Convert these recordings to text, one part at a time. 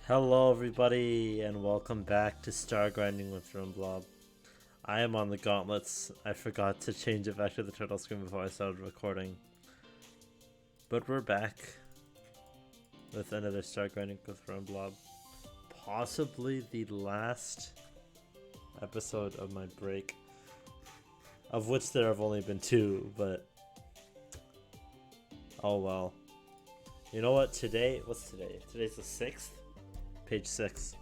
Hello everybody and welcome back to Star Grinding with Rumblob. I am on the gauntlets. I forgot to change it back to the turtle screen before I started recording. But we're back with another Star Grinding with Rumblob. Possibly the last episode of my break. Of which there have only been two, but oh well. You know what, today, what's today? Today's the 6th? Page 6.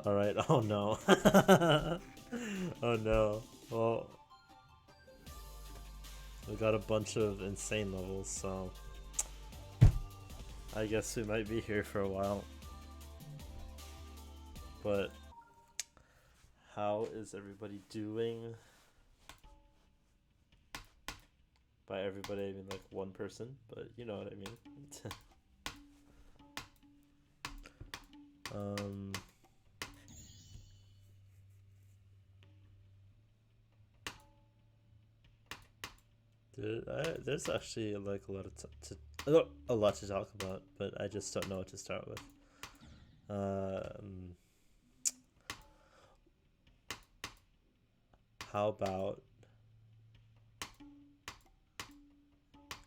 Alright, oh no. Oh no. Well, we got a bunch of insane levels, so I guess we might be here for a while. But how is everybody doing? By everybody I mean like one person, but you know what I mean. There's actually like a lot to talk about, but I just don't know what to start with. How about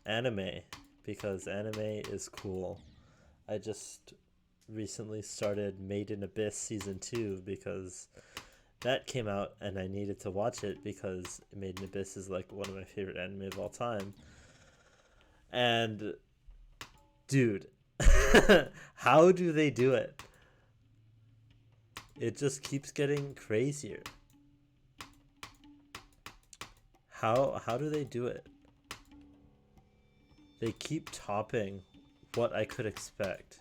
anime? Because anime is cool. I just recently started Made in Abyss Season 2 because that came out and I needed to watch it because Made in Abyss is like one of my favorite anime of all time. And dude, how do they do it? It just keeps getting crazier. How do they do it? They keep topping what I could expect.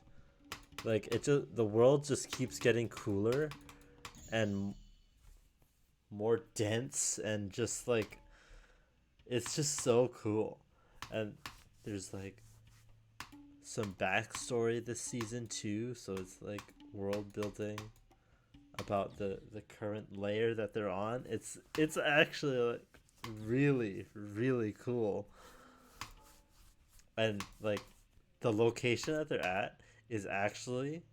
Like the world just keeps getting cooler and more dense and just like it's just so cool. And there's like some backstory this season too, so it's like world building about the current layer that they're on. It's actually like really cool. And like the location that they're at is actually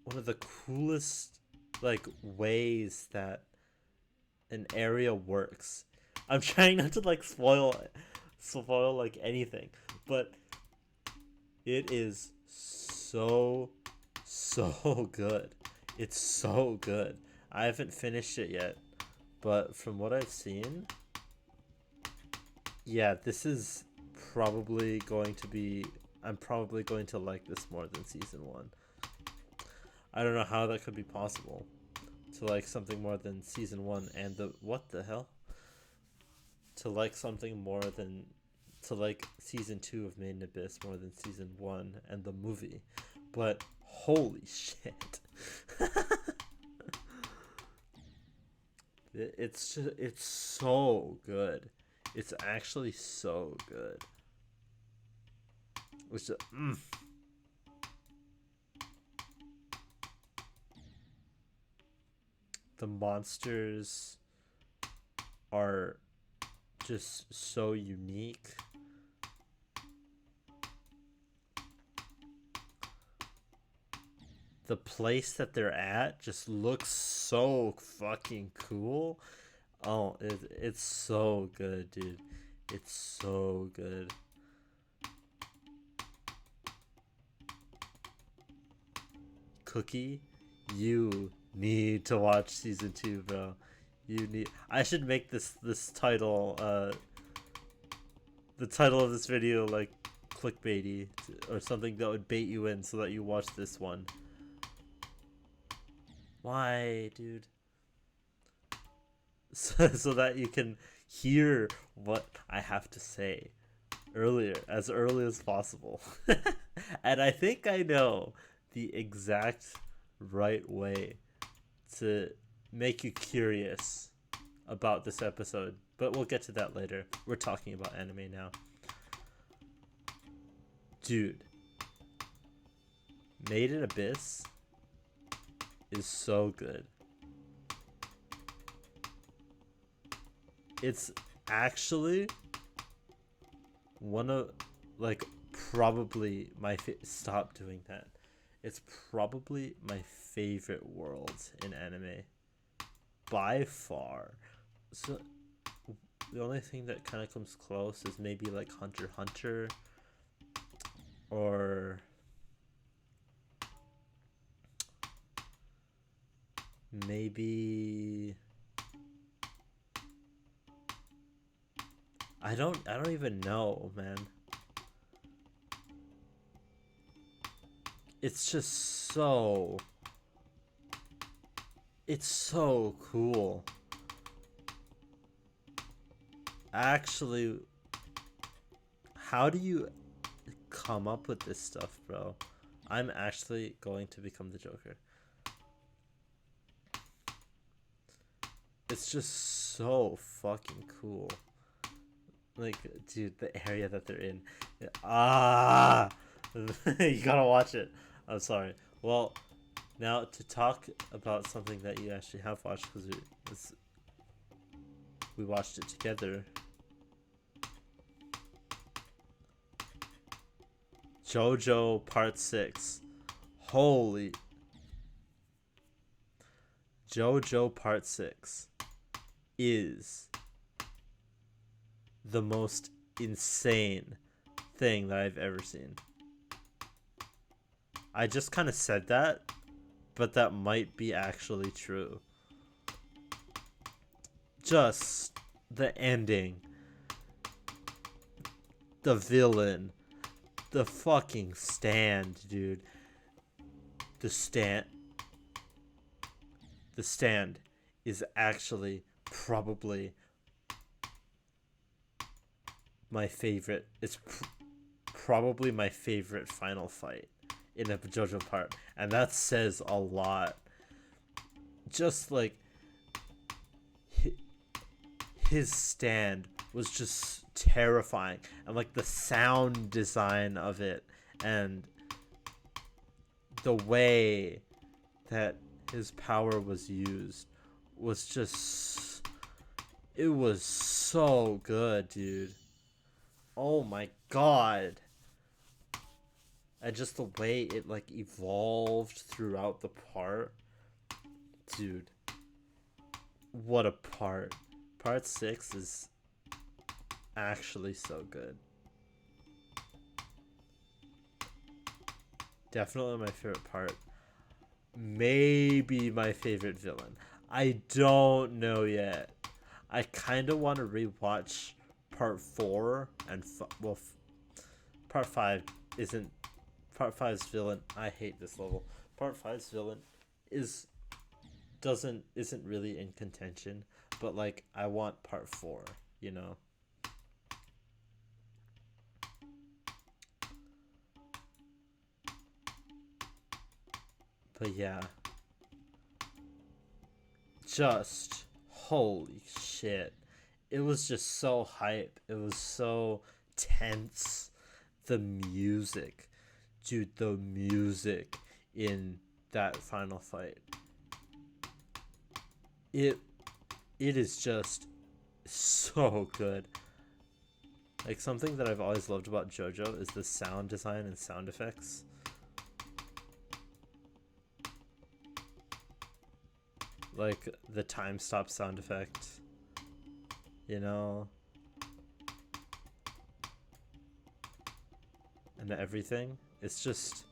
one of the coolest like ways that an area works. I'm trying not to like spoil like anything, but it is so good. It's so good. I haven't finished it yet, but from what I've seen, yeah, this is probably going to be, I'm probably going to like this more than season 1. I don't know how that could be possible to like something more than season 1 and what the hell? To like something more than, to like season 2 of Made in Abyss more than season 1 and the movie. But holy shit. It's so good. It's actually so good. Which the monsters are just so unique. The place that they're at just looks so fucking cool. Oh, it's so good, dude. It's so good. Cookie, you need to watch season 2, bro. You need. I should make this title, the title of this video like clickbaity or something that would bait you in so that you watch this one. Why, dude? So that you can hear what I have to say as early as possible. And I think I know the exact right way to make you curious about this episode, but we'll get to that later. We're talking about anime now. Dude, Made in Abyss is so good. It's actually one of, like, probably stop doing that. It's probably my favorite world in anime by far. So the only thing that kind of comes close is maybe like Hunter x Hunter, or maybe I don't even know, man. It's just it's so cool. Actually, how do you come up with this stuff, bro? I'm actually going to become the Joker. It's just so fucking cool. Like, dude, the area that they're in. Ah! You gotta watch it. I'm sorry. Well, now to talk about something that you actually have watched, because we watched it together. JoJo Part 6. Holy. JoJo Part 6 is the most insane thing that I've ever seen. I just kind of said that, but that might be actually true. Just the ending, the villain, the fucking stand, dude. The stand is actually probably my favorite. It's probably my favorite final fight in a JoJo part, and that says a lot. Just like his stand was just terrifying, and like the sound design of it, and the way that his power was used was just, it was so good, dude. Oh my god. And just the way it like evolved throughout the part, dude, what a part. Part 6 is actually so good. Definitely my favorite part. Maybe my favorite villain. I don't know yet. I kind of want to rewatch part 4 and part 5 isn't. Part 5's villain, I hate this level. Part 5's villain isn't really in contention, but like I want part 4, you know. But yeah, just holy shit. It was just so hype. It was so tense. The music, dude, the music in that final fight. It is just so good. Like, something that I've always loved about JoJo is the sound design and sound effects. Like the time stop sound effect, you know, and everything. It's just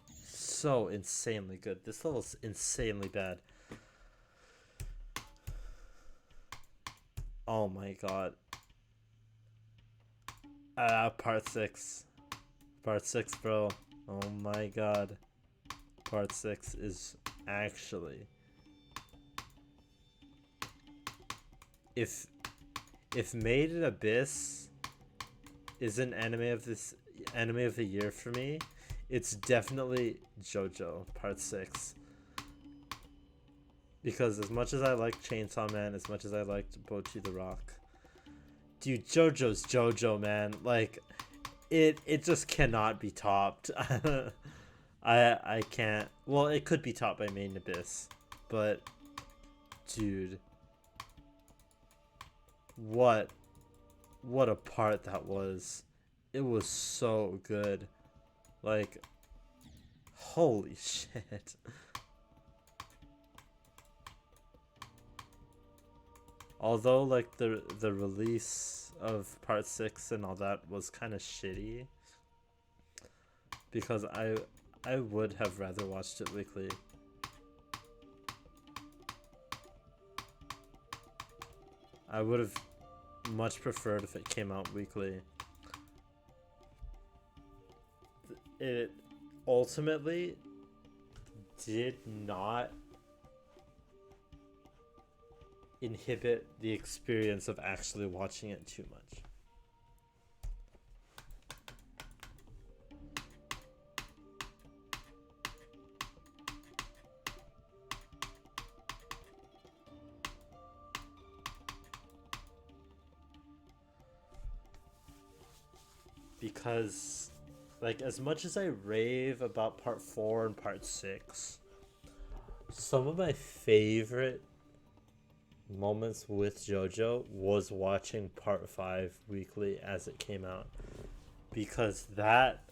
so insanely good. This level's insanely bad. Oh my god. Part 6. Part 6, bro. Oh my god. Part 6 is actually, if Made in Abyss is an anime of the year for me, it's definitely JoJo Part 6. Because as much as I like Chainsaw Man, as much as I liked Bocchi the Rock, dude, JoJo's JoJo, man. Like, it just cannot be topped. I can't. Well, it could be topped by Made in Abyss, but dude, what a part that was. it was so good. Like, holy shit. Although like the release of part 6 and all that was kind of shitty because I would have rather watched it weekly. I would have much preferred if it came out weekly. It ultimately did not inhibit the experience of actually watching it too much. Because like as much as I rave about part 4 and part 6, some of my favorite moments with JoJo was watching part 5 weekly as it came out, because that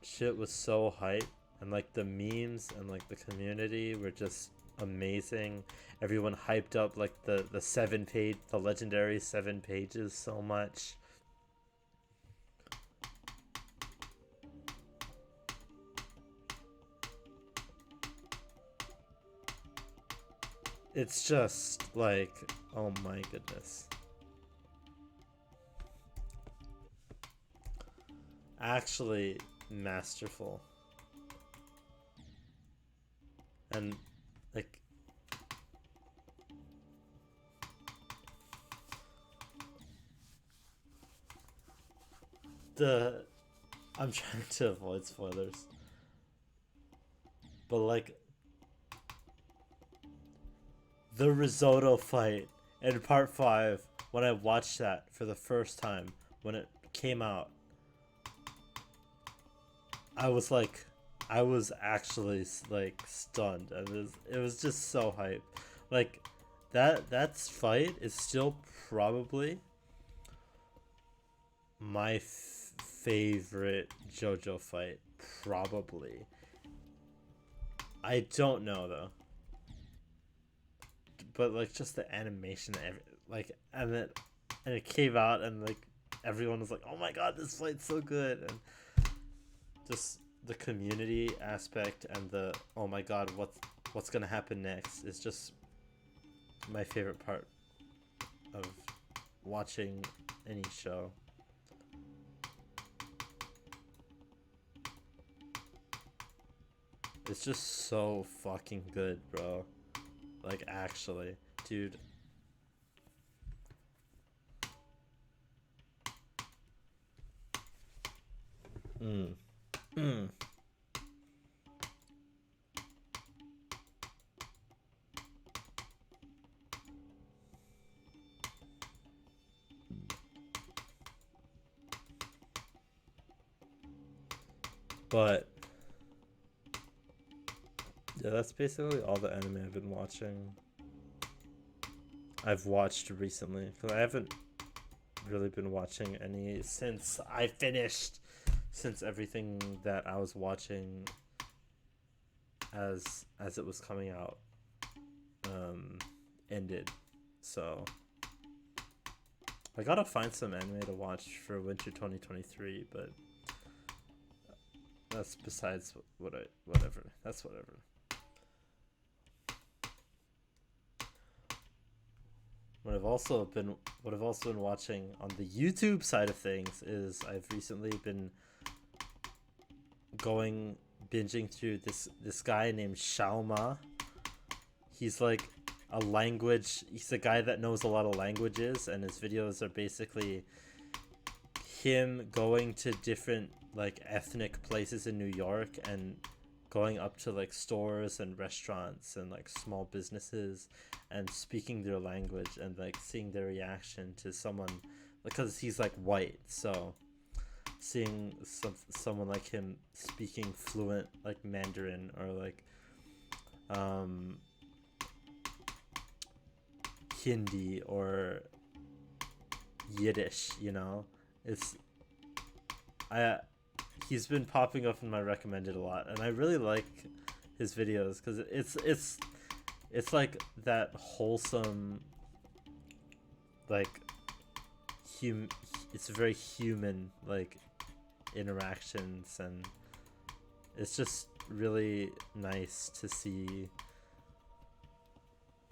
shit was so hype, and like the memes and like the community were just amazing. Everyone hyped up like the legendary 7 pages so much. It's just like, oh my goodness. Actually masterful. And like I'm trying to avoid spoilers. But like the risotto fight in part 5, when I watched that for the first time when it came out, I was actually like stunned. It was just so hype. Like that fight is still probably my favorite JoJo fight, probably. I don't know though, but like just the animation, like, and it came out, and like everyone was like, "Oh my god, this fight's so good!" And just the community aspect and the oh my god, what's gonna happen next is just my favorite part of watching any show. It's just so fucking good, bro. Like, actually, dude. Mm. Mm. But yeah, that's basically all the anime I've been watching. I've watched recently, because I haven't really been watching any since everything that I was watching as it was coming out ended. So I gotta find some anime to watch for winter 2023, but that's besides whatever. That's whatever. What I've also been watching on the YouTube side of things is I've recently been binging through this guy named Shaoma. He's like he's a guy that knows a lot of languages, and his videos are basically him going to different like ethnic places in New York and going up to like stores and restaurants and like small businesses and speaking their language and like seeing their reaction to someone, because he's like white, so seeing someone like him speaking fluent like Mandarin or like Hindi or Yiddish, It's I he's been popping up in my recommended a lot, and I really like his videos because it's like that wholesome, like it's very human, like interactions, and it's just really nice to see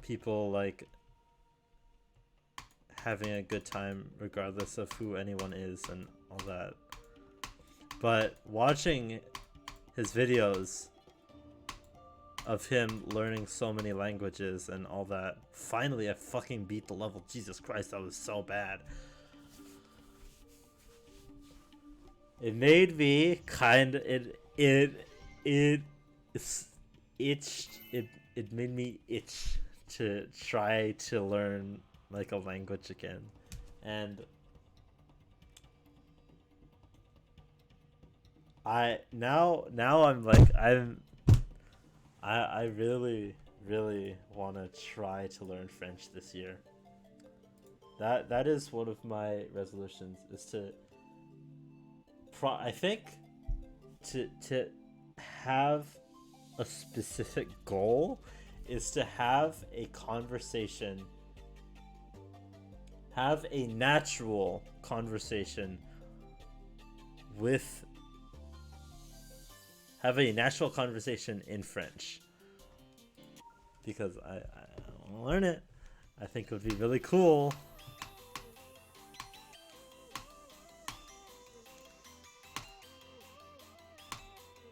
people like having a good time regardless of who anyone is and all that. But watching his videos of him learning so many languages and all that, finally I fucking beat the level. Jesus Christ, that was so bad. It made me kind of it itched it made me itch to try to learn like a language again. And I'm like I really want to try to learn French this year. That is one of my resolutions, is to I think to have a specific goal is to have a conversation, have a natural conversation in French, because I want to learn it. I think it would be really cool.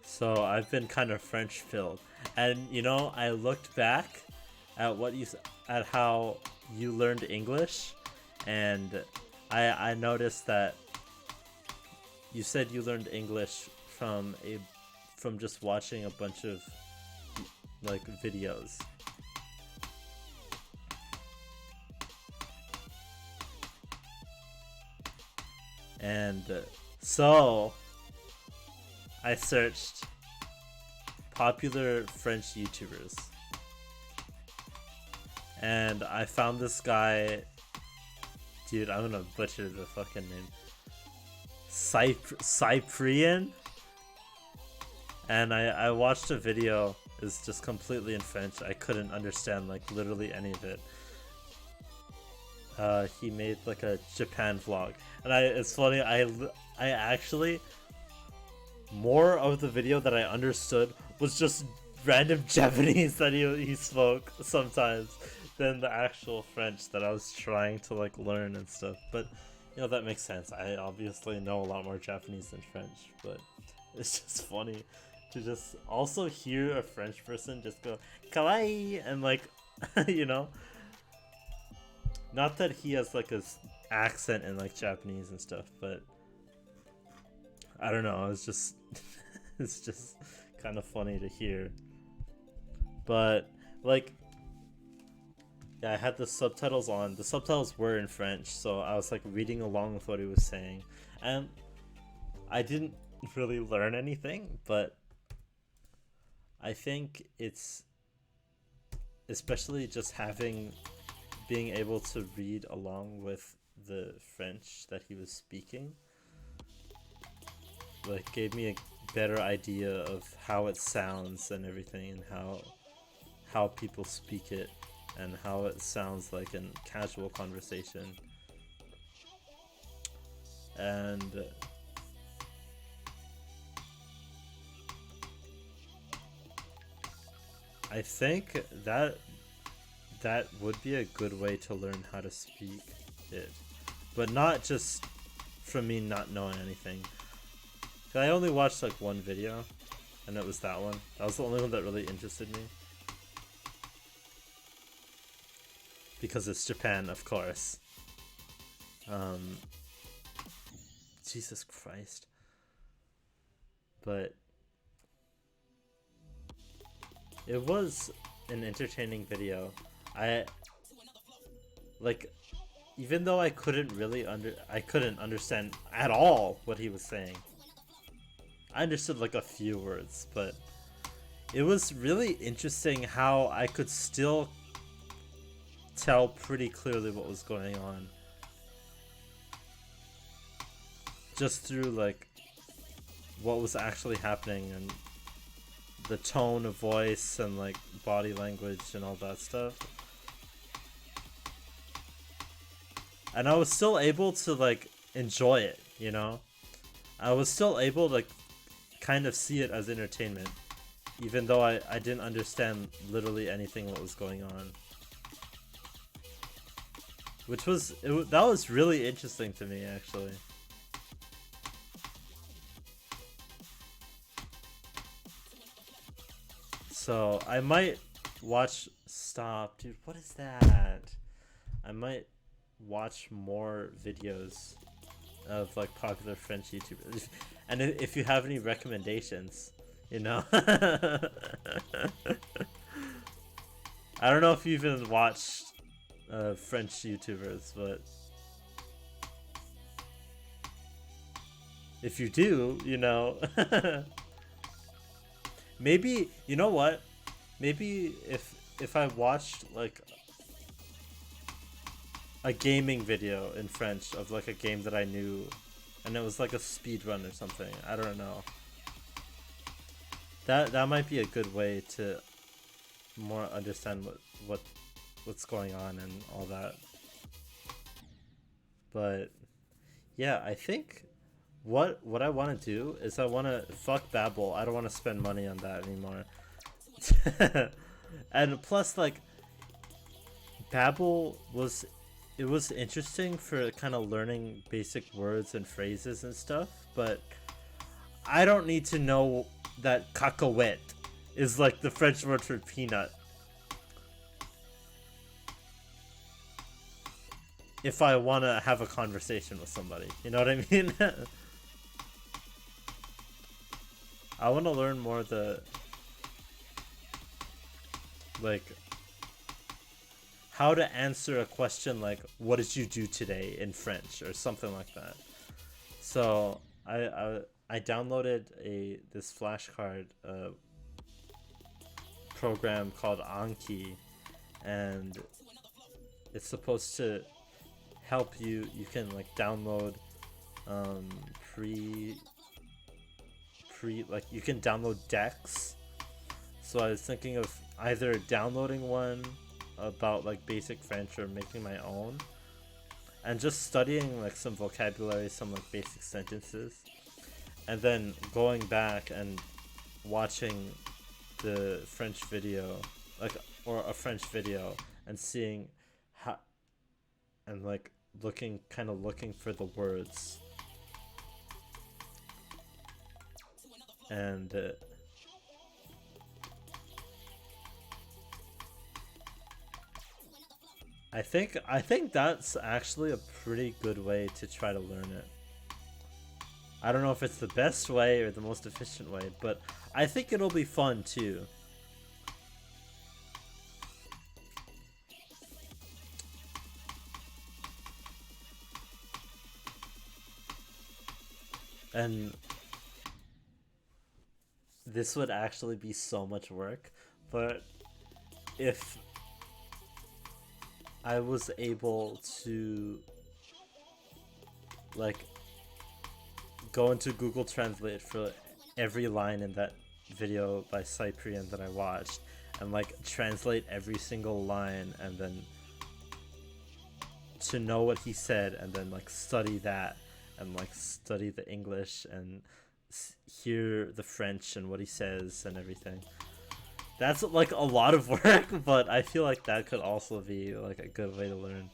So I've been kind of French filled, and you know, I looked back at at how you learned English, and I noticed that you said you learned English from just watching a bunch of like videos. And so I searched popular French YouTubers, and I found this guy. Dude, I'm gonna butcher the fucking name. Cyprien. And I watched a video. It's just completely in French. I couldn't understand like literally any of it. He made like a Japan vlog, and it's funny. I actually, more of the video that I understood was just random Japanese that he spoke sometimes than the actual French that I was trying to like learn and stuff. But you know, that makes sense. I obviously know a lot more Japanese than French, but it's just funny to just also hear a French person just go kawaii and like you know, not that he has like a accent in like Japanese and stuff, but I don't know, it's just it's just kind of funny to hear. But like, yeah, I had the subtitles on. The subtitles were in French, so I was like reading along with what he was saying, and I didn't really learn anything, but I think it's especially just being able to read along with the French that he was speaking, like gave me a better idea of how it sounds and everything, and how people speak it, and how it sounds like in casual conversation. And I think that would be a good way to learn how to speak it, but not just from me not knowing anything. I only watched like one video, and it was that one. That was the only one that really interested me, because it's Japan, of course. Jesus Christ. But it was an entertaining video. I like, even though I couldn't understand at all what he was saying. I understood like a few words, but it was really interesting how I could still tell pretty clearly what was going on. just through like what was actually happening and the tone of voice and like body language and all that stuff. And I was still able to like enjoy it, you know? I was still able to kind of see it as entertainment, even though I didn't understand literally anything what was going on. Which was, that was really interesting to me, actually. So I might watch, stop, dude, what is that? I might watch more videos of like popular French YouTubers, and if you have any recommendations, you know. I don't know if you even watch French YouTubers, but if you do, you know. Maybe, you know what, maybe if I watched like a gaming video in French of like a game that I knew, and it was like a speed run or something, I don't know, that might be a good way to more understand what's going on and all that. But yeah, I think what I want to do is I want to fuck Babbel. I don't want to spend money on that anymore. And plus, like, Babbel was, it was interesting for kind of learning basic words and phrases and stuff, but I don't need to know that cacahuète is like the French word for peanut if I want to have a conversation with somebody. You know what I mean? I want to learn more the, like, how to answer a question like, what did you do today, in French or something like that. So I downloaded this flashcard program called Anki, and it's supposed to help you. You can like download like you can download decks. So I was thinking of either downloading one about like basic French or making my own, and just studying like some vocabulary, some like basic sentences, and then going back and watching the French video, like, or a French video, and seeing how, and like looking for the words, and I think that's actually a pretty good way to try to learn it. I don't know if it's the best way or the most efficient way, but I think it'll be fun too. And this would actually be so much work, but if I was able to like go into Google Translate for every line in that video by Cyprien that I watched, and like translate every single line, and then to know what he said, and then like study that, and like study the English, and hear the French and what he says and everything. That's like a lot of work, but I feel like that could also be like a good way to learn.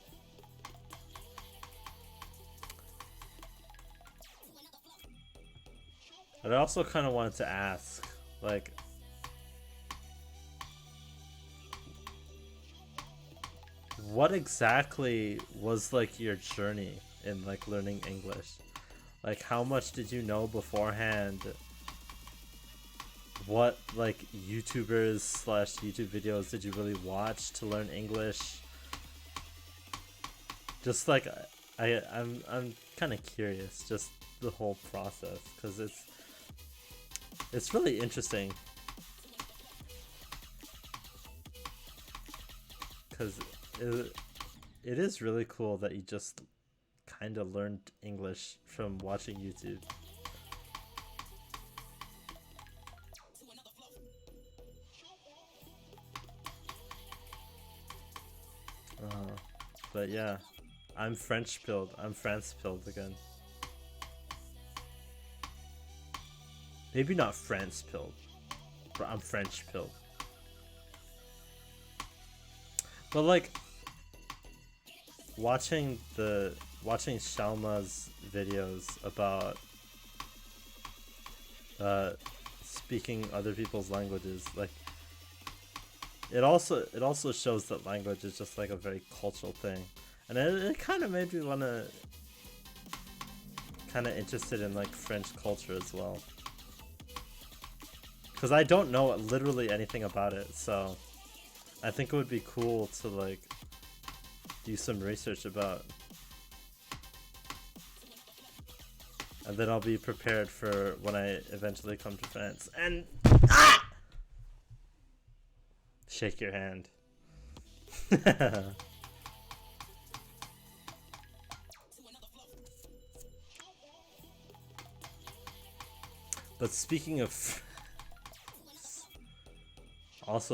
But I also kind of wanted to ask, like, what exactly was like your journey in like learning English? Like, how much did you know beforehand? What like YouTubers slash YouTube videos did you really watch to learn English? Just like I'm kind of curious, just the whole process, because it's really interesting. Because it is really cool that you just kind of learned English from watching YouTube. But yeah, I'm French pilled. I'm France pilled again. Maybe not France pilled, but I'm French pilled. But like watching Shalma's videos about speaking other people's languages, like it also shows that language is just like a very cultural thing, and it kind of made me want to kind of interested in like French culture as well, because I don't know literally anything about it, so I think it would be cool to like do some research about, and then I'll be prepared for when I eventually come to France and shake your hand. But speaking of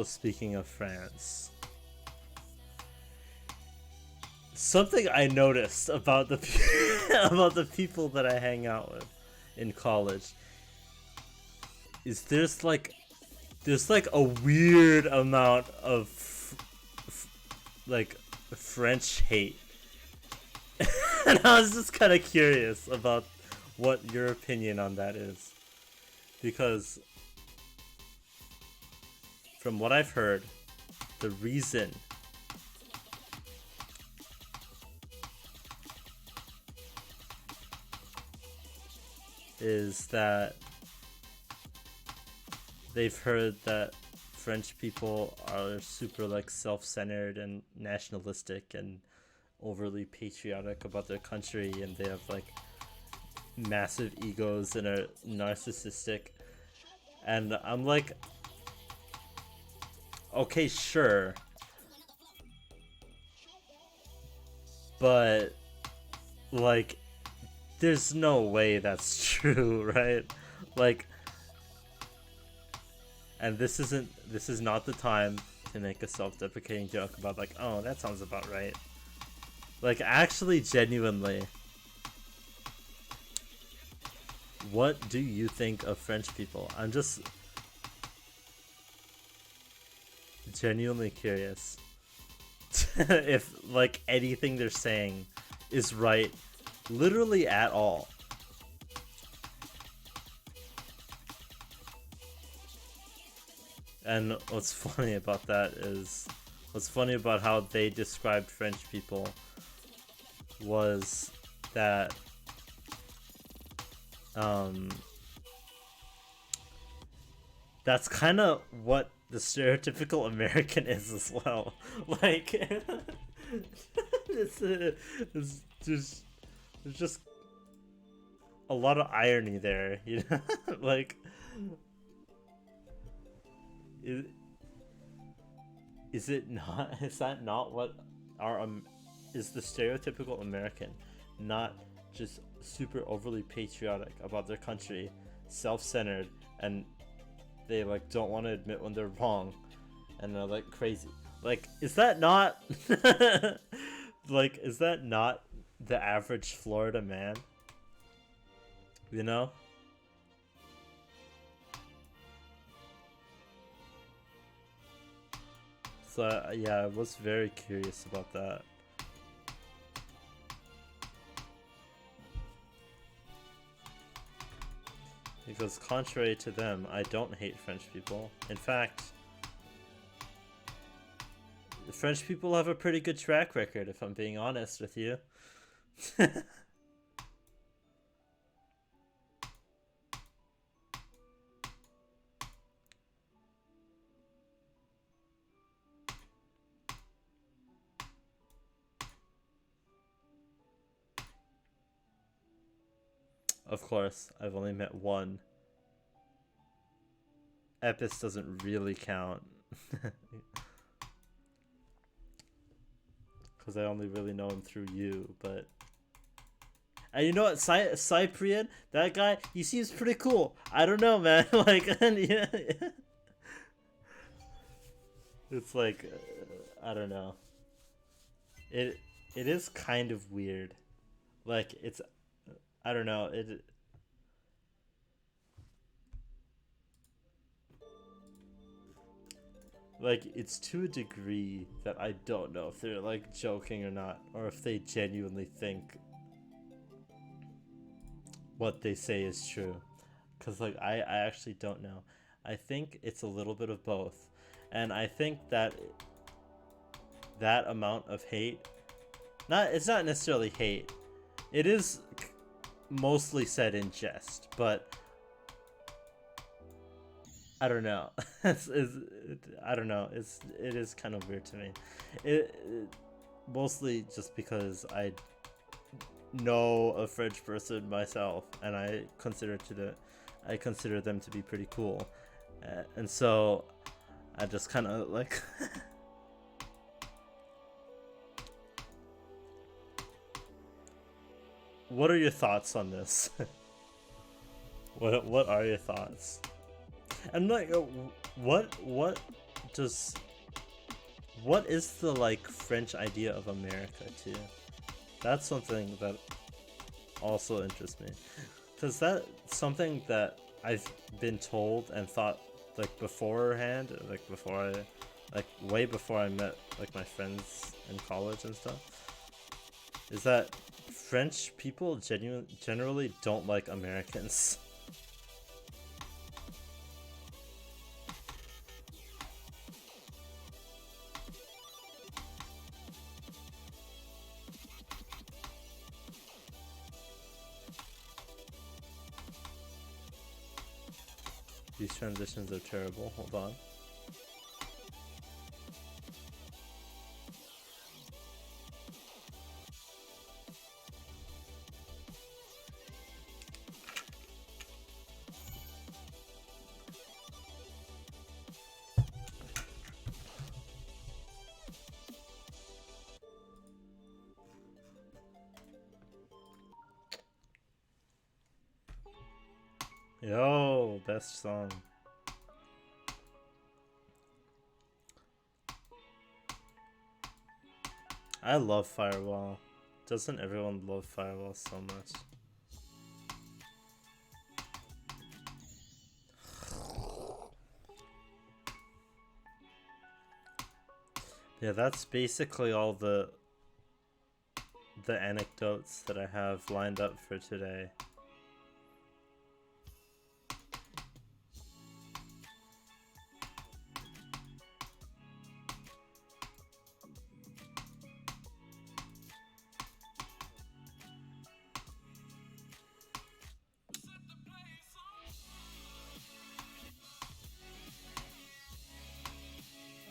speaking of France, something I noticed about the about the people that I hang out with in college is there's like a weird amount of like French hate. And I was just kind of curious about what your opinion on that is, because from what I've heard, the reason is that they've heard that French people are super like self-centered and nationalistic and overly patriotic about their country, and they have like massive egos and are narcissistic. And I'm like, okay, sure, but like there's no way that's true, right? Like, and this is not the time to make a self-deprecating joke about like, oh, that sounds about right. Like, actually, genuinely, what do you think of French people? I'm just genuinely curious if like anything they're saying is right, literally at all. And what's funny about that is, what's funny about how they described French people was that that's kind of what the stereotypical American is as well. Like, it's just, there's just a lot of irony there, you know? Like, is it not? Is that not what our is the stereotypical American? Not just super overly patriotic about their country, self-centered, and they like don't want to admit when they're wrong, and they're like crazy. Like, is that not like, is that not the average Florida man? You know? So yeah, I was very curious about that. Because contrary to them, I don't hate French people. In fact, the French people have a pretty good track record, if I'm being honest with you. Of course, I've only met one. Epis doesn't really count. Because I only really know him through you, but And you know what, Cyprien, that guy, he seems pretty cool. I don't know, man. Like, yeah, it's like, I don't know. It it is kind of weird. Like it's, I don't know. It like it's to a degree that I don't know if they're like joking or not, or if they genuinely think what they say is true. Cause like I actually don't know. I think it's a little bit of both, and I think that that amount of hate, not it's not necessarily hate. It is mostly said in jest, but I don't know. I don't know. It is kind of weird to me. It mostly just because I know a French person myself, and I consider them to be pretty cool, and so I just kind of like. What are your thoughts on this? What are your thoughts? And like, what does what is the like French idea of America too? That's something that also interests me, because that's something that I've been told and thought like beforehand, like before I, like way before I met like my friends in college and stuff, is that French people generally don't like Americans. These transitions are terrible. Hold on. Yo, best song. I love Firewall. Doesn't everyone love Firewall so much? Yeah, that's basically all the anecdotes that I have lined up for today.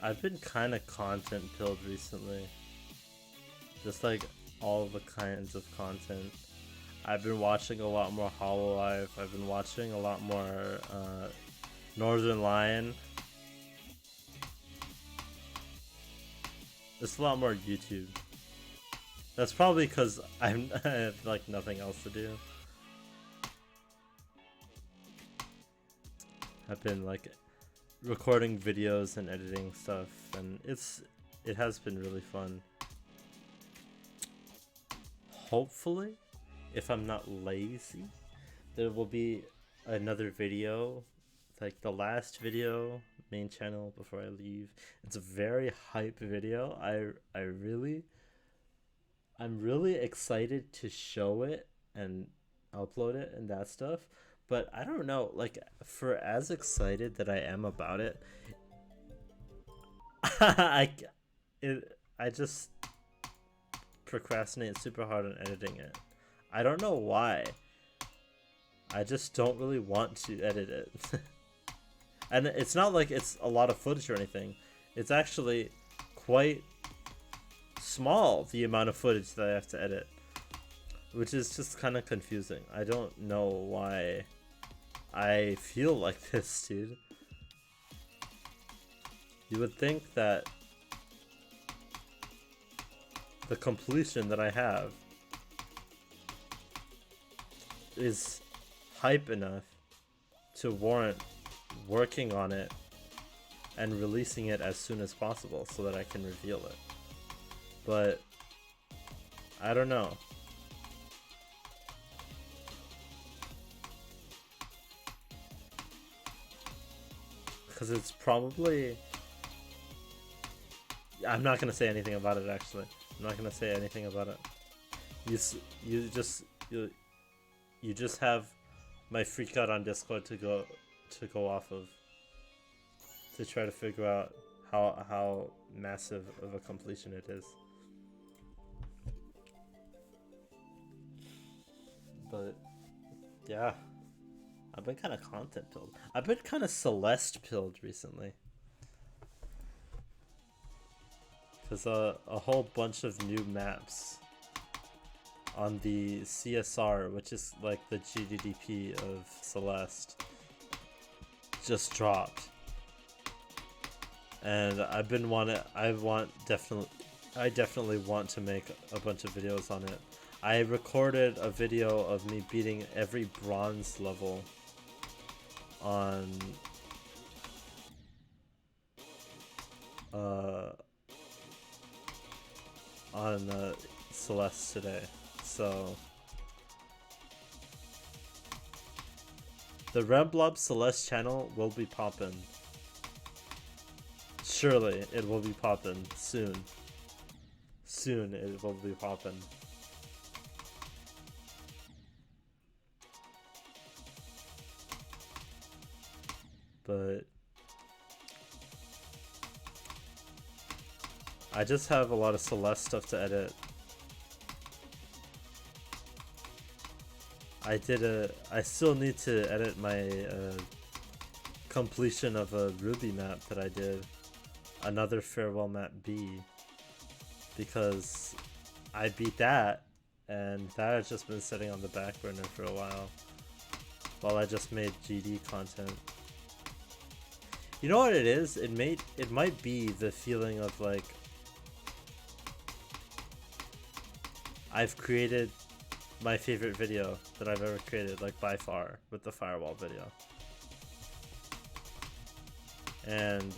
I've been kind of content pilled recently. Just like all the kinds of content. I've been watching a lot more Hololive. I've been watching a lot more Northern Lion. It's a lot more YouTube. That's probably because I have like nothing else to do. I've been like recording videos and editing stuff, and it has been really fun. Hopefully, if I'm not lazy, there will be another video, like the last video, main channel before I leave. It's a very hype video. I'm really excited to show it and upload it and that stuff. But I don't know, like for as excited that I am about it, I just procrastinate super hard on editing it. I don't know why. I just don't really want to edit it. And it's not like it's a lot of footage or anything. It's actually quite small, the amount of footage that I have to edit, which is just kind of confusing. I don't know why I feel like this, dude. You would think that the completion that I have is hype enough to warrant working on it and releasing it as soon as possible so that I can reveal it. But I don't know. Because it's probably... I'm not gonna say anything about it, actually. I'm not gonna say anything about it. You just have my freak out on Discord to go off of, to try to figure out how massive of a completion it is. But yeah, I've been kind of content pilled. I've been kind of Celeste pilled recently. There's a whole bunch of new maps on the CSR, which is like the GDDP of Celeste, just dropped. And I definitely want to make a bunch of videos on it. I recorded a video of me beating every bronze level on Celeste today, so the Remblob Celeste channel will be poppin'. Surely it will be poppin' soon. Soon it will be poppin'. But I just have a lot of Celeste stuff to edit. I still need to edit my completion of a Ruby map that I did, another Farewell Map B, because I beat that, and that has just been sitting on the back burner for a while I just made GD content. You know what it is? It might be the feeling of like, I've created my favorite video that I've ever created, like by far, with the firewall video. And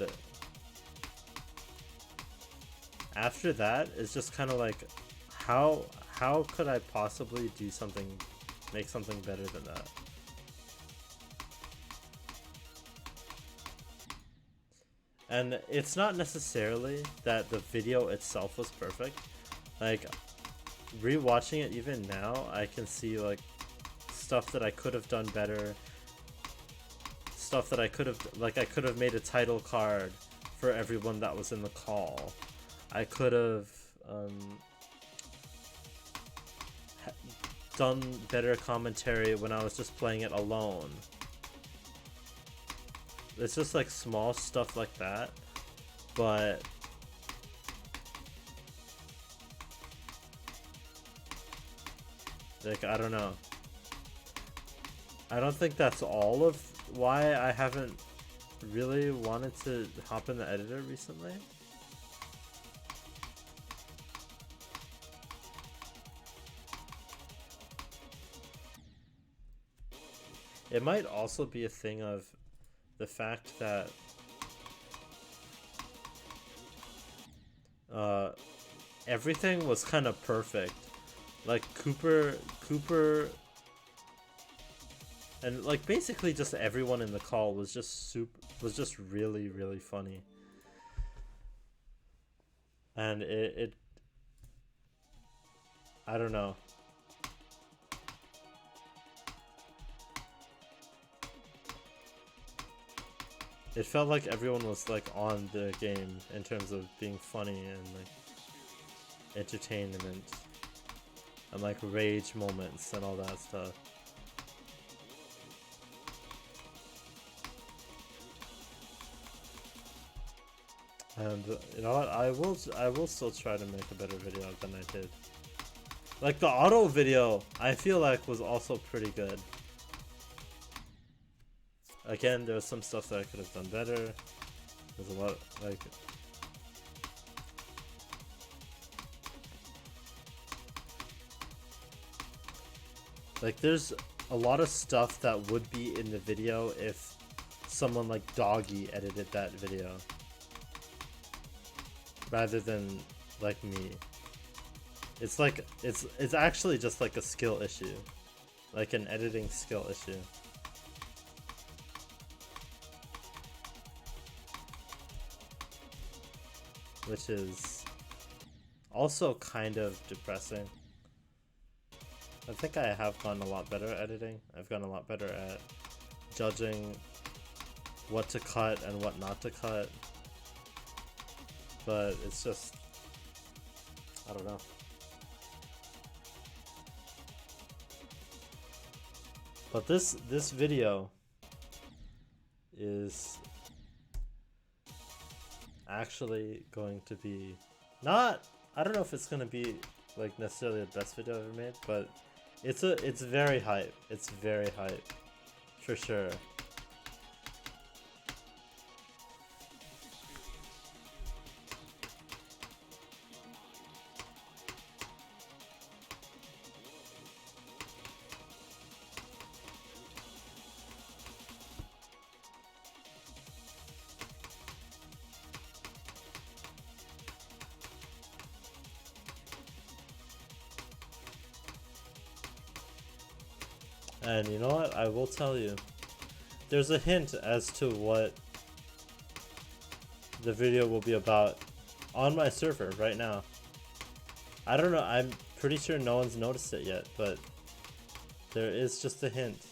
after that, it's just kind of like, how could I possibly do something, make something better than that? And it's not necessarily that the video itself was perfect. Like, rewatching it even now, I can see like stuff that I could have done better, stuff that I could have made a title card for everyone that was in the call. I could have done better commentary when I was just playing it alone. It's just like small stuff like that, but like, I don't know. I don't think that's all of why I haven't really wanted to hop in the editor recently. It might also be a thing of the fact that everything was kind of perfect. Like Cooper, and like basically just everyone in the call was just really, really funny. And it I don't know. It felt like everyone was like on the game in terms of being funny and like entertainment and like rage moments and all that stuff. And you know what? I will still try to make a better video than I did. Like the auto video, I feel like was also pretty good. Again, there was some stuff that I could have done better. There's a lot, like there's a lot of stuff that would be in the video if someone like Doggy edited that video rather than like me. It's like it's actually just like a skill issue, like an editing skill issue. Which is also kind of depressing. I think I have gotten a lot better at editing. I've gotten a lot better at judging what to cut and what not to cut. But it's just, I don't know. But this video is actually going to be not, I don't know if it's gonna be like necessarily the best video I've ever made, but it's very hype. It's very hype for sure. And you know what? I will tell you. There's a hint as to what the video will be about on my server right now. I don't know. I'm pretty sure no one's noticed it yet, but there is just a hint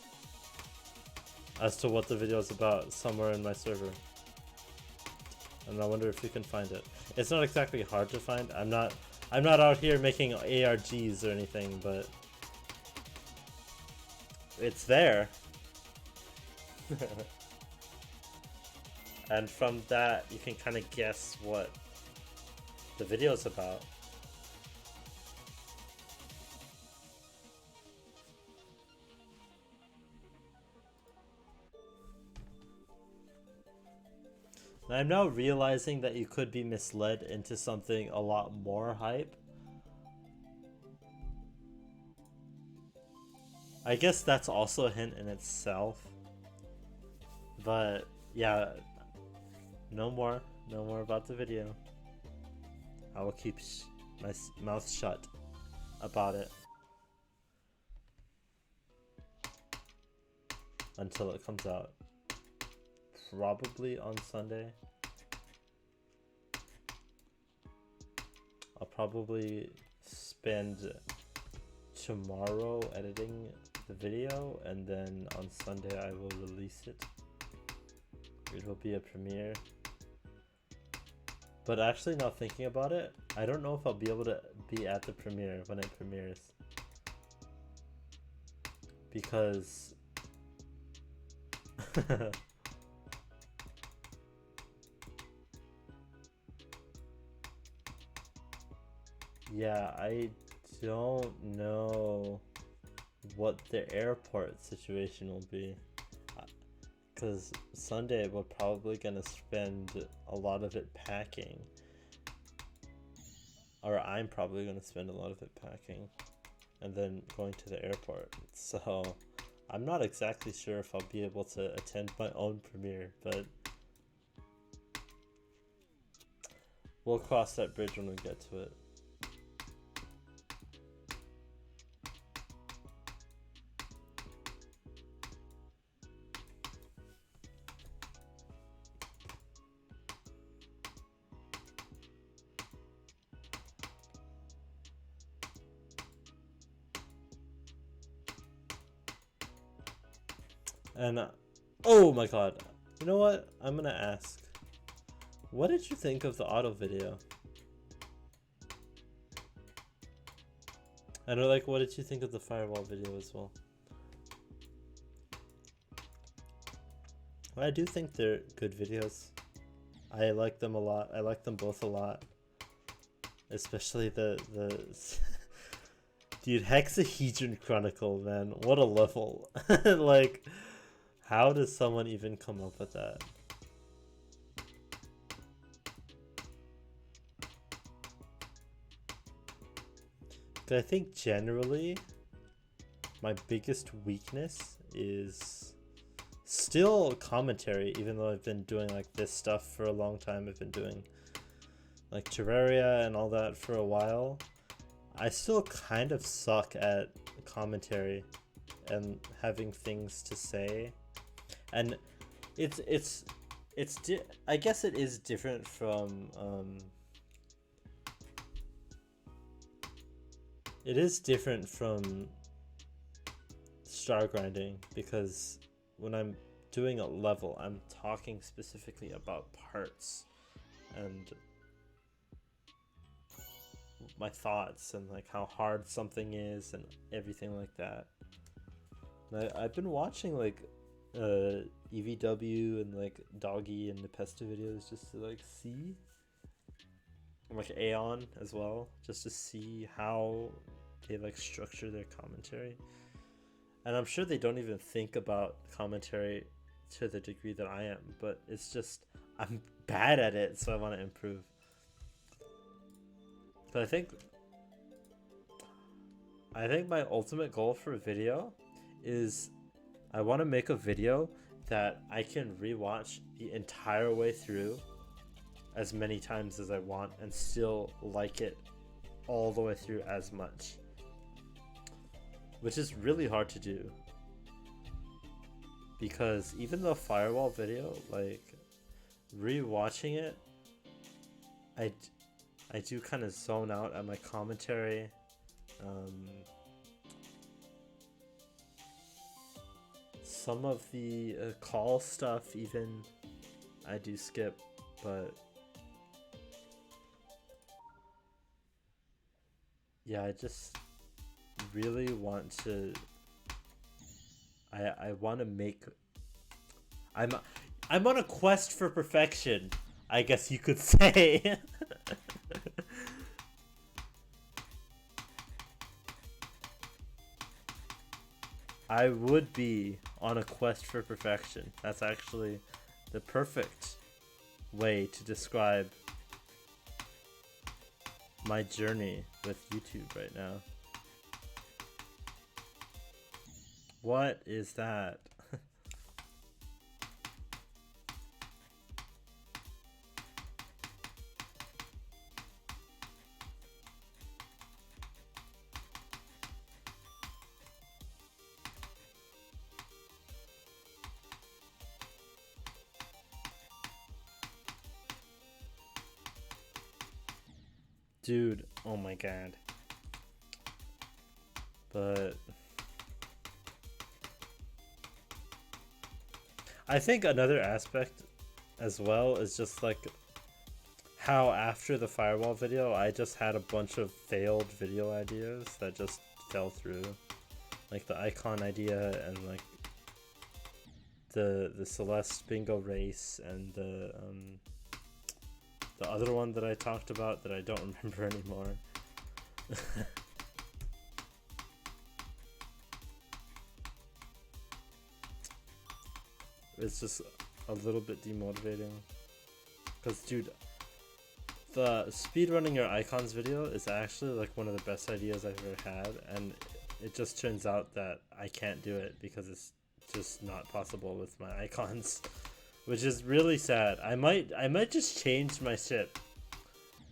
as to what the video is about somewhere in my server. And I wonder if you can find it. It's not exactly hard to find. I'm not out here making ARGs or anything, but it's there. And from that you can kind of guess what the video is about. And I'm now realizing that you could be misled into something a lot more hype. I guess that's also a hint in itself. But yeah, no more about the video. I will keep my mouth shut about it until it comes out. Probably on Sunday. I'll probably spend tomorrow editing the video, and then on Sunday I will release it. It will be a premiere. But actually, now thinking about it, I don't know if I'll be able to be at the premiere when it premieres. Because yeah, I don't know what the airport situation will be. Because Sunday we're probably gonna spend a lot of it packing. Or I'm probably gonna spend a lot of it packing. And then going to the airport. So I'm not exactly sure if I'll be able to attend my own premiere, but we'll cross that bridge when we get to it. And oh my god, you know what? I'm gonna ask, what did you think of the auto video? And like, what did you think of the firewall video as well? I do think they're good videos. I like them a lot. I like them both a lot. Especially the dude, Hexahedron Chronicle, man. What a level. Like, how does someone even come up with that? I think generally my biggest weakness is still commentary, even though I've been doing like this stuff for a long time. I've been doing like Terraria and all that for a while. I still kind of suck at commentary and having things to say, and I guess it is different from star grinding, because when I'm doing a level, I'm talking specifically about parts and my thoughts and like how hard something is and everything like that. I've been watching like EVW and like Doggy and Nepesta videos just to like see, like Aeon as well, just to see how they like structure their commentary. And I'm sure they don't even think about commentary to the degree that I am, but it's just I'm bad at it, so I want to improve. But I think my ultimate goal for a video is I want to make a video that I can rewatch the entire way through as many times as I want and still like it all the way through as much, which is really hard to do, because even the firewall video, like rewatching it, I do kind of zone out at my commentary. Some of the call stuff even I do skip, but yeah, I just really want to. I want to make. I'm on a quest for perfection, I guess you could say. I would be on a quest for perfection. That's actually the perfect way to describe my journey with YouTube right now. What is that? Dude, oh my god. But I think another aspect as well is just like how after the firewall video I just had a bunch of failed video ideas that just fell through, like the icon idea and like the Celeste bingo race and the other one that I talked about that I don't remember anymore. It's just a little bit demotivating, because dude, the speedrunning your icons video is actually like one of the best ideas I've ever had, and it just turns out that I can't do it because it's just not possible with my icons, which is really sad. I might just change my ship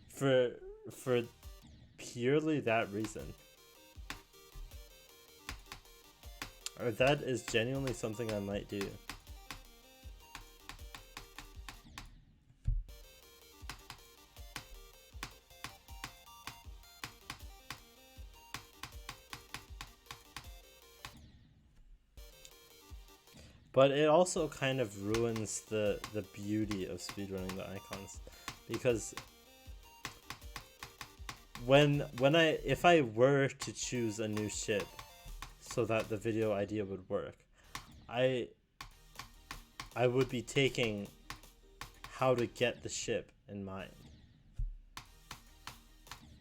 for purely that reason. Or that is genuinely something I might do. But it also kind of ruins the beauty of speedrunning the icons, because if I were to choose a new ship so that the video idea would work, I would be taking how to get the ship in mind.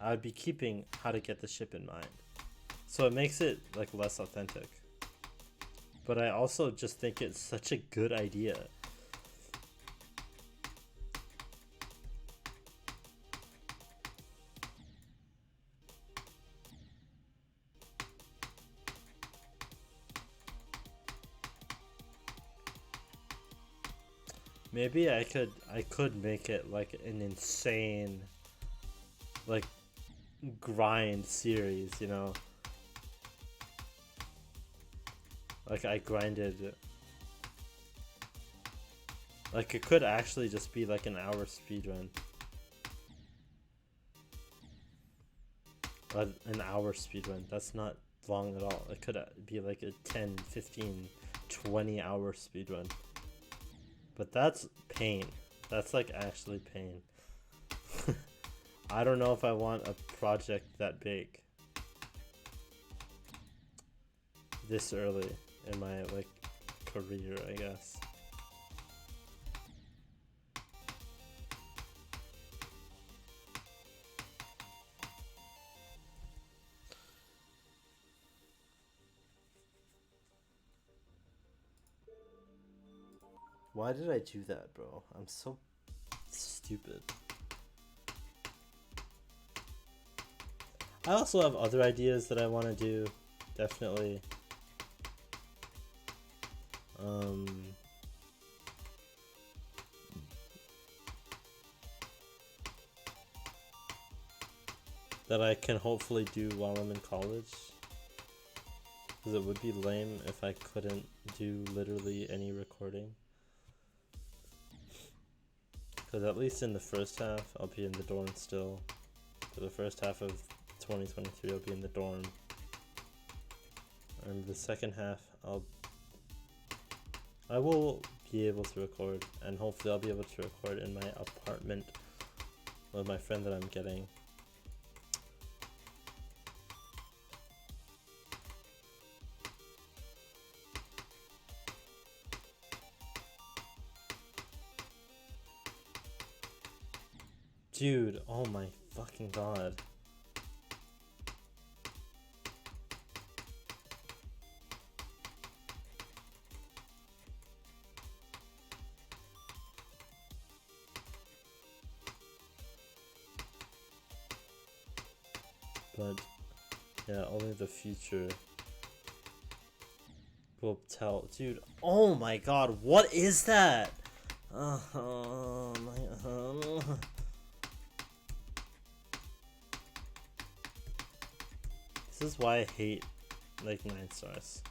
I would be keeping how to get the ship in mind. So it makes it like less authentic. But I also just think it's such a good idea. Maybe I could make it like an insane like grind series, you know? Like I grinded, like it could actually just be like an hour speedrun. An hour speedrun, that's not long at all. It could be like a 10, 15, 20 hour speedrun. But that's pain. That's like actually pain. I don't know if I want a project that big this early in my like career, I guess. Why did I do that, bro? I'm so stupid. I also have other ideas that I want to do, definitely. That I can hopefully do while I'm in college. Because it would be lame if I couldn't do literally any recording. Because at least in the first half, I'll be in the dorm still. For the first half of 2023, I'll be in the dorm. And the second half, I will be able to record, and hopefully I'll be able to record in my apartment with my friend that I'm getting. Dude, oh my fucking god. But yeah, only the future will tell. Dude, oh my god, what is that? Oh my This is why I hate like 9 stars.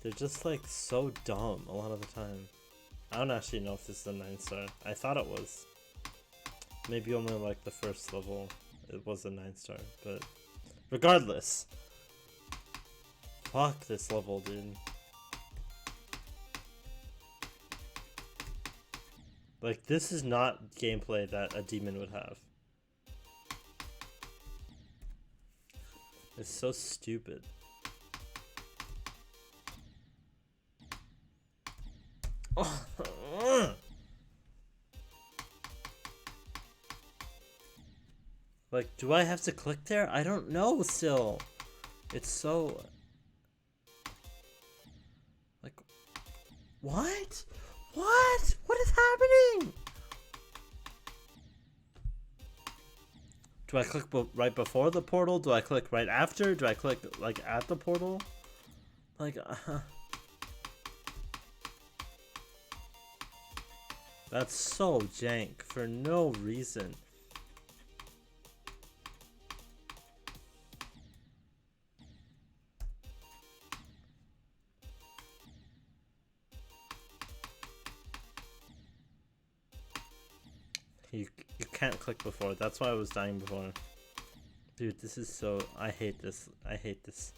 They're just like so dumb a lot of the time. I don't actually know if this is a 9 star. I thought it was. Maybe only like the first level it was a 9 star, but regardless. Fuck this level, dude. Like, this is not gameplay that a demon would have. It's so stupid. Like, do I have to click there? I don't know still. It's so... Like... What? What? What is happening? Do I click right before the portal? Do I click right after? Do I click, like, at the portal? Like, That's so jank for no reason. You can't click before. That's why I was dying before. Dude, this is so... I hate this. I hate this.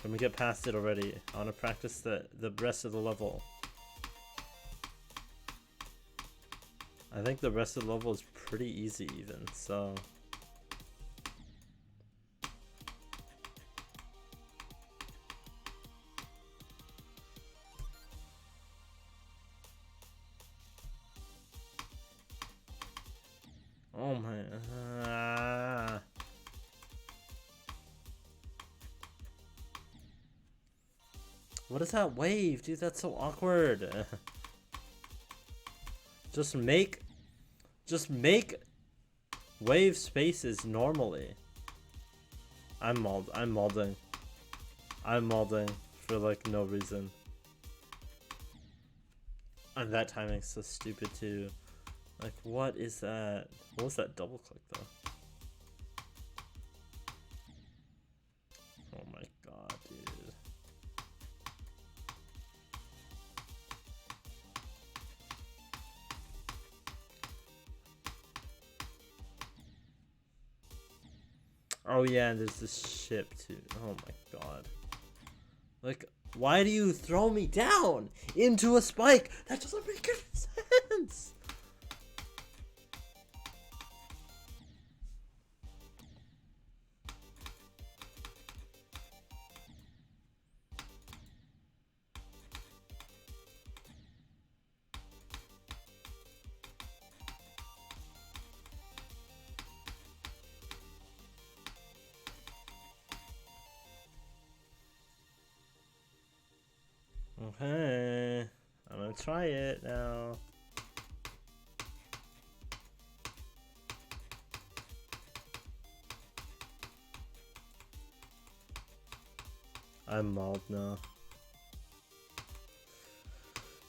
Let me get past it already. I want to practice the rest of the level. I think the rest of the level is pretty easy even, so... Oh my... What is that wave? Dude, that's so awkward. Just make wave spaces normally. I'm molding for like no reason. And that timing's so stupid too. Like, what is that? What was that double click though? Oh my god, dude. Oh yeah, and there's this ship too. Oh my god. Like, why do you throw me down into a spike? That doesn't make any sense. Okay, I'm gonna try it now. I'm mauled now.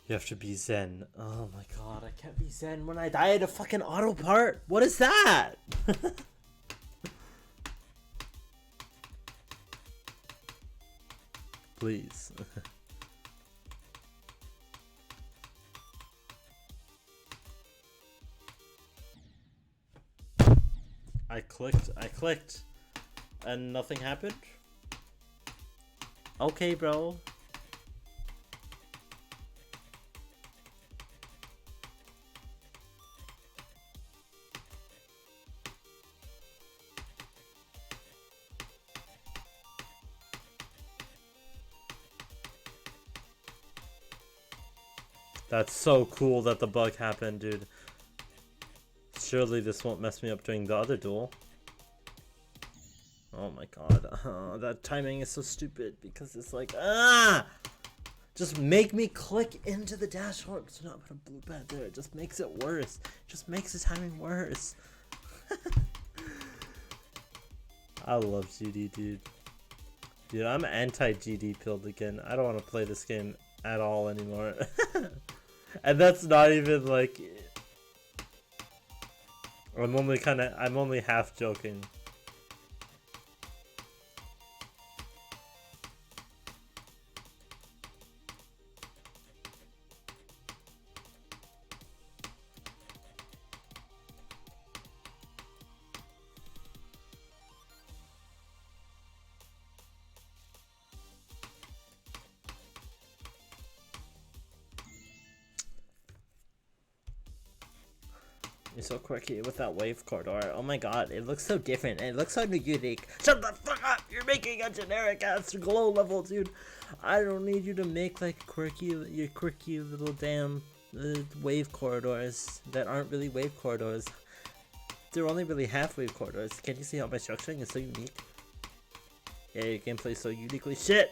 You have to be zen. Oh my god, I can't be zen when I die at a fucking auto part. What is that? Please. I clicked, and nothing happened? Okay, bro. That's so cool that the bug happened, dude. Surely this won't mess me up during the other duel. Oh my god. That timing is so stupid because it's like, just make me click into the dashboard. It's not put a blue pad there. It just makes it worse. It just makes the timing worse. I love GD, dude. Dude, I'm anti-GD pilled again. I don't want to play this game at all anymore. And that's not even like... I'm only half joking. You're so quirky with that wave corridor. Oh my god, it looks so different and it looks so unique. Shut the fuck up! You're making a generic ass glow level, dude. I don't need you to make like your quirky little damn wave corridors that aren't really wave corridors. They're only really half wave corridors. Can't you see how my structuring is so unique? Yeah, your gameplay is so uniquely shit!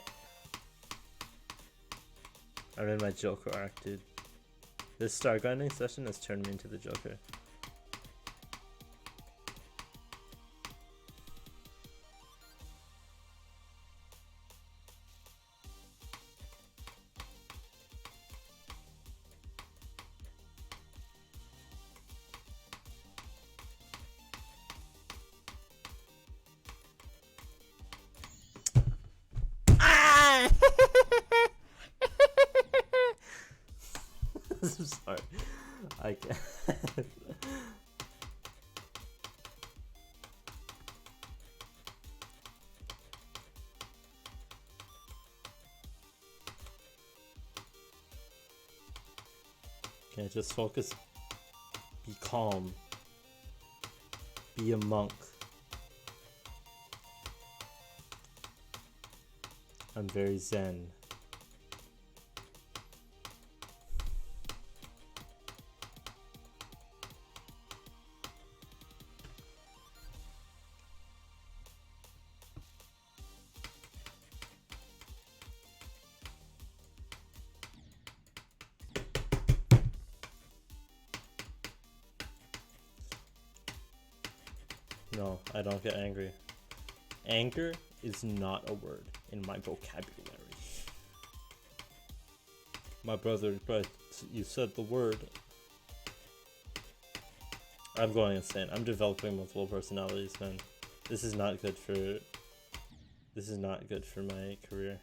I'm in my Joker arc, dude. This star grinding session has turned me into the Joker. I'm sorry. I can't. Can't just focus. Be calm. Be a monk. I'm very zen. No, I don't get angry. Anger is not a word in my vocabulary. My brother, you said the word. I'm going insane. I'm developing multiple personalities, man. This is not good for. This is not good for my career.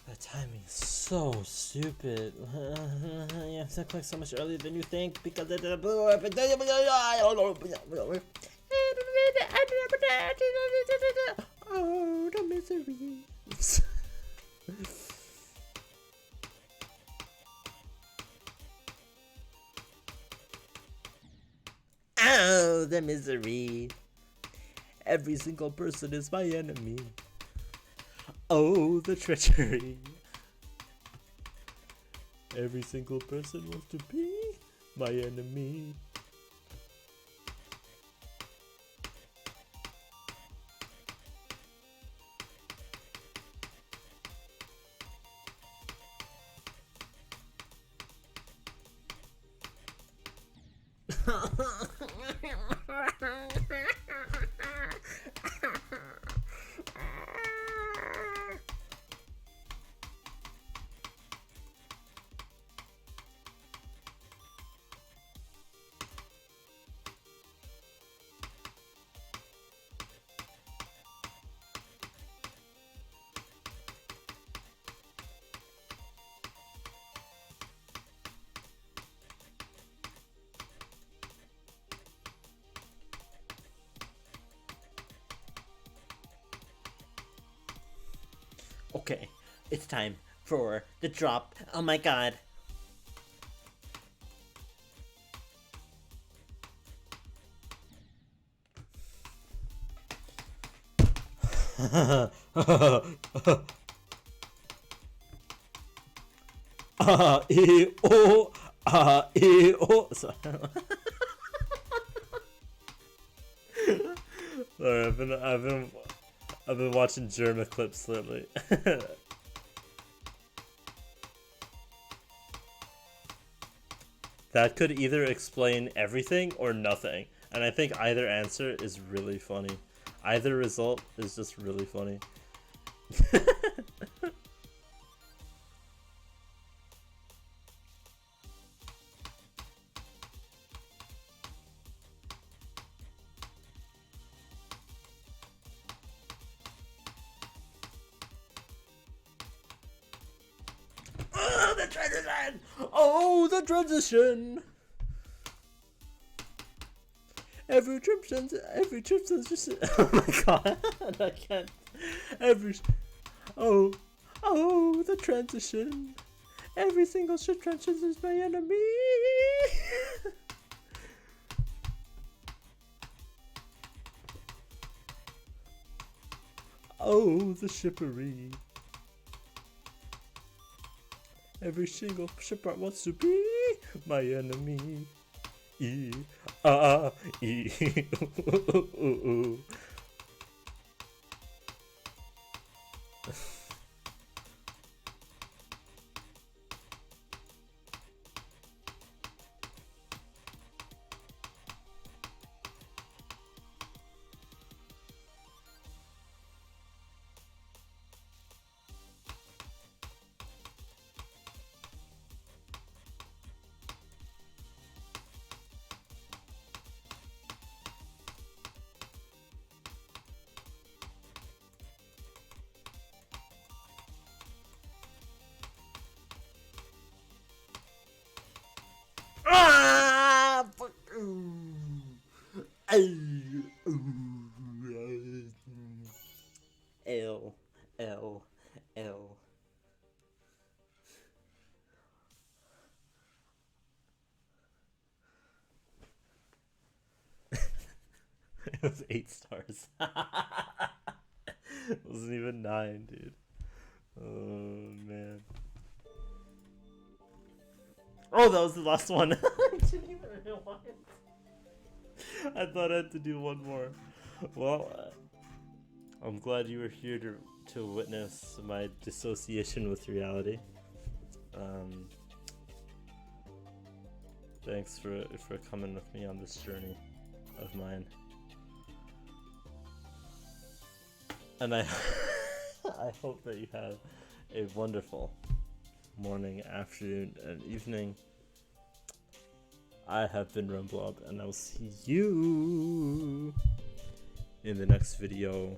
That timing is so stupid. You have to click so much earlier than you think because it blew up. Oh, the misery. Oh, the misery. Every single person is my enemy. Oh, the treachery. Every single person wants to be my enemy. Okay, it's time for the drop. Oh my god. Sorry, I've been watching German clips lately. That could either explain everything or nothing, and I think either answer is really funny. Either result is just really funny. Oh, the transition! Oh, the transition! Every trip sends just. Oh my god, I can't. Oh, the transition. Every single ship transition is my enemy. Oh, the shippery. Every single shipwright wants to be my enemy. E, e, ooh. Ah! Fuck. L, L, L. It was 8 stars. It wasn't even 9, dude. Oh man. Oh, that was the last one. I didn't even realize. I thought I had to do one more. Well, I'm glad you were here to witness my dissociation with reality. Thanks for coming with me on this journey of mine. And I I hope that you have a wonderful morning, afternoon, and evening. I have been Rumblob, and I will see you in the next video.